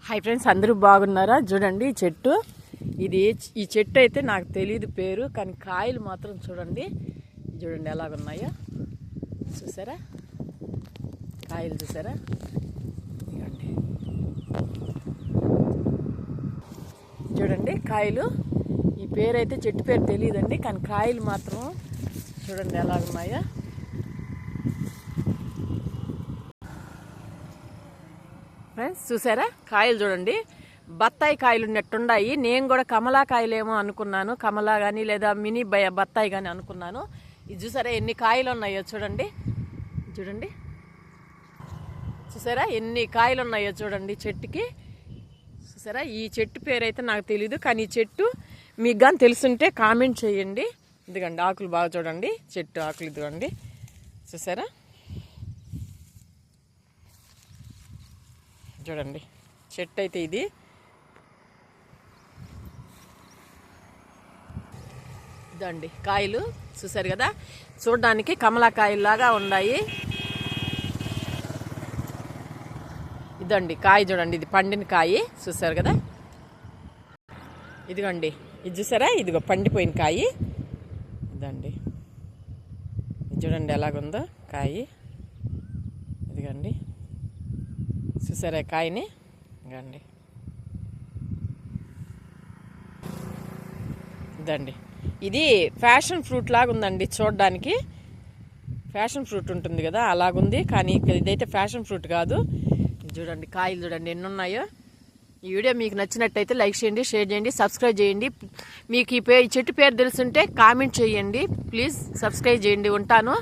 Hi friends, అందరూ బాగున్నారా? చూడండి చెట్టు ఈ చెట్టు అయితే నాకు తెలియదు పేరు, కానీ కాయలు మాత్రం చూడండి ఎలాగున్నాయో. చూసారా కాయలు? చూసారా? చూడండి కాయలు. ఈ పేరు అయితే చెట్టు పేరు తెలియదండి, కానీ కాయలు మాత్రం చూడండి ఎలాగున్నాయో. ఫ్రెండ్స్ చూసారా కాయలు? చూడండి బత్తాయి కాయలు ఉన్నట్టున్నాయి. నేను కూడా కమలా కాయలేమో అనుకున్నాను, కమలా కానీ లేదా మినీ బత్తాయి కానీ అనుకున్నాను. ఇది చూసారా ఎన్ని కాయలు ఉన్నాయో చూడండి. చూసారా ఎన్ని కాయలు ఉన్నాయో చూడండి చెట్టుకి. చూసారా? ఈ చెట్టు పేరు అయితే నాకు తెలీదు, కానీ ఈ చెట్టు మీకు కానీ తెలుసుంటే కామెంట్ చేయండి. ఇదిగండి ఆకులు బాగా చూడండి, చెట్టు ఆకులు ఇదిగోండి. చూసారా? చూడండి చెట్టు అయితే ఇదండి కాయలు. చూసారు కదా, చూడడానికి కమలాకాయలాగా ఉన్నాయి. ఇదండి కాయ చూడండి, ఇది పండిన కాయ. చూసారు కదా? ఇదిగోండి ఇది చూసారా? ఇదిగో పండిపోయిన కాయ. ఇదండి చూడండి ఎలాగుందో కాయ. ఇదిగండి చూసారా కాయని? ఇదండి ఇది ఫ్యాషన్ ఫ్రూట్ లాగా ఉందండి చూడడానికి. ఫ్యాషన్ ఫ్రూట్ ఉంటుంది కదా, అలాగుంది. కానీ ఇదైతే ఫ్యాషన్ ఫ్రూట్ కాదు. చూడండి కాయలు చూడండి ఎన్ని ఉన్నాయో. ఈ వీడియో మీకు నచ్చినట్టయితే లైక్ చేయండి, షేర్ చేయండి, సబ్స్క్రైబ్ చేయండి. మీకు ఈ చెట్టు పేరు తెలుసుంటే కామెంట్ చేయండి. ప్లీజ్ సబ్స్క్రైబ్ చేయండి. ఉంటాను.